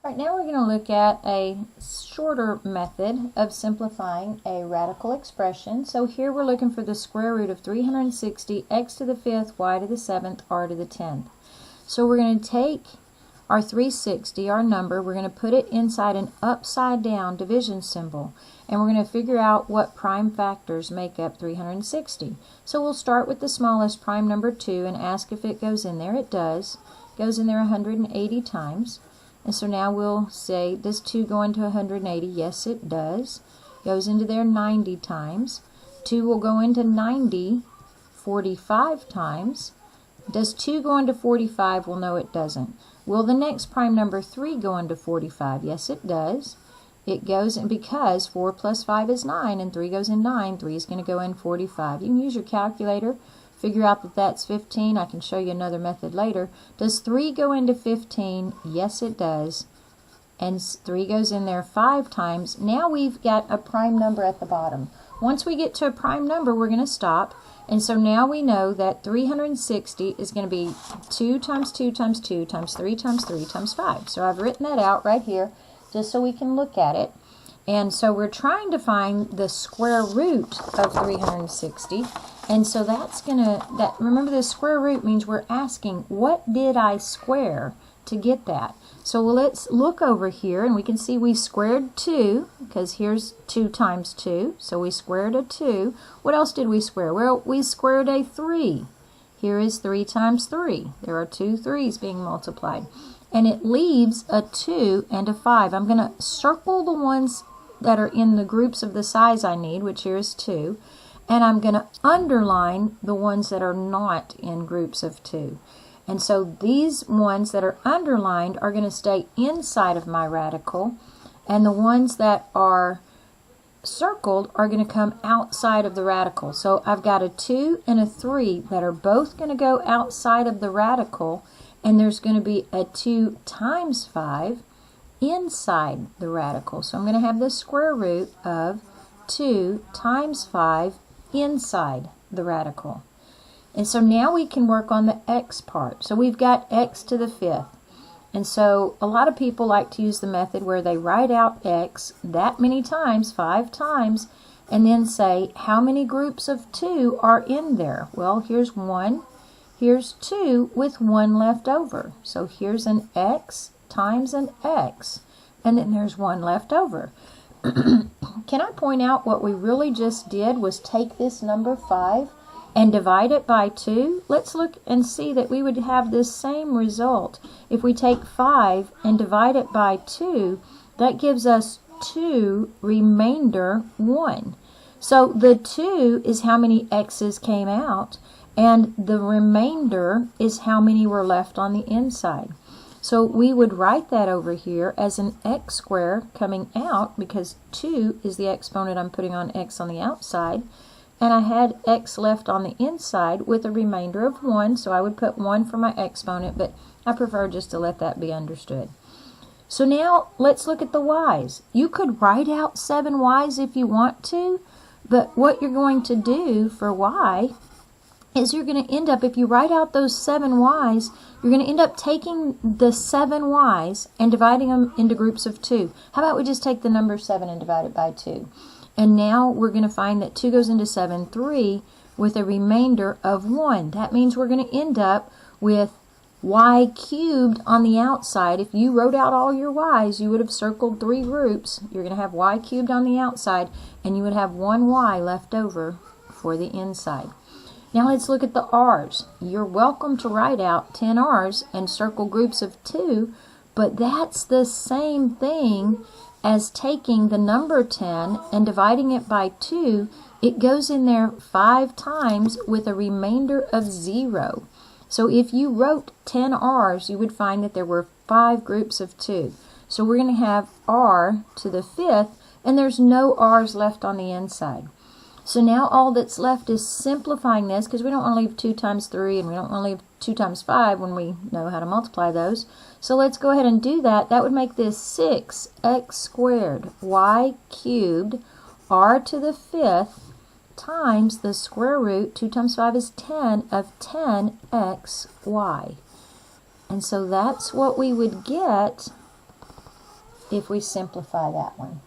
All right, now we're going to look at a shorter method of simplifying a radical expression. So here we're looking for the square root of 360, x to the 5th, y to the 7th, r to the 10th. So we're going to take our 360, our number, we're going to put it inside an upside down division symbol, and we're going to figure out what prime factors make up 360. So we'll start with the smallest prime number 2 and ask if it goes in there. It does. It goes in there 180 times. And so now we'll say, does 2 go into 180? Yes, it does. Goes into there 90 times. 2 will go into 90 45 times. Does 2 go into 45? Well, no, it doesn't. Will the next prime number 3 go into 45? Yes, it does. It goes in because 4 plus 5 is 9, and 3 goes in 9. 3 is going to go in 45. You can use your calculator. Figure out that that's 15. I can show you another method later. Does 3 go into 15? Yes, it does. And 3 goes in there 5 times. Now we've got a prime number at the bottom. Once we get to a prime number, we're going to stop. And so now we know that 360 is going to be 2 times 2 times 2 times 3 times 3 times 5. So I've written that out right here just so we can look at it. And so we're trying to find the square root of 360. And so that's going to, remember the square root means we're asking, what did I square to get that? So let's look over here, and we can see we squared 2, because here's 2 times 2. So we squared a 2. What else did we square? Well, we squared a 3. Here is 3 times 3. There are 2 3's being multiplied. And it leaves a 2 and a 5. I'm going to circle the ones that are in the groups of the size I need, which here is 2. And I'm going to underline the ones that are not in groups of 2. And so these ones that are underlined are going to stay inside of my radical, and the ones that are circled are going to come outside of the radical. So I've got a 2 and a 3 that are both going to go outside of the radical, and there's going to be a 2 times 5 inside the radical. So I'm going to have the square root of 2 times 5 inside the radical. And so now we can work on the x part. So we've got x to the 5th. And so a lot of people like to use the method where they write out x that many times, 5 times, and then say how many groups of 2 are in there. Well, here's 1, here's 2 with 1 left over. So here's an x times an x, and then there's 1 left over. Can I point out what we really just did was take this number 5 and divide it by 2? Let's look and see that we would have this same result. If we take 5 and divide it by 2, that gives us 2 remainder 1. So the 2 is how many x's came out, and the remainder is how many were left on the inside. So we would write that over here as an x squared coming out, because 2 is the exponent I'm putting on x on the outside, and I had x left on the inside with a remainder of 1, so I would put 1 for my exponent, but I prefer just to let that be understood. So now let's look at the y's. You could write out 7 y's if you want to, but what you're going to do for y is you're going to end up, if you write out those 7 y's, you're going to end up taking the 7 y's and dividing them into groups of 2. How about we just take the number 7 and divide it by 2? And now we're going to find that 2 goes into 7, 3, with a remainder of 1. That means we're going to end up with y cubed on the outside. If you wrote out all your y's, you would have circled 3 groups. You're going to have y cubed on the outside, and you would have 1 y left over for the inside. Now let's look at the r's. You're welcome to write out 10 r's and circle groups of 2, but that's the same thing as taking the number 10 and dividing it by 2. It goes in there 5 times with a remainder of 0. So if you wrote 10 r's, you would find that there were 5 groups of 2. So we're going to have r to the 5th, and there's no r's left on the inside. So now all that's left is simplifying this, because we don't want to leave 2 times 3, and we don't want to leave 2 times 5 when we know how to multiply those. So let's go ahead and do that. That would make this 6x squared y cubed r to the 5th times the square root, 2 times 5 is 10, of 10xy. And so that's what we would get if we simplify that one.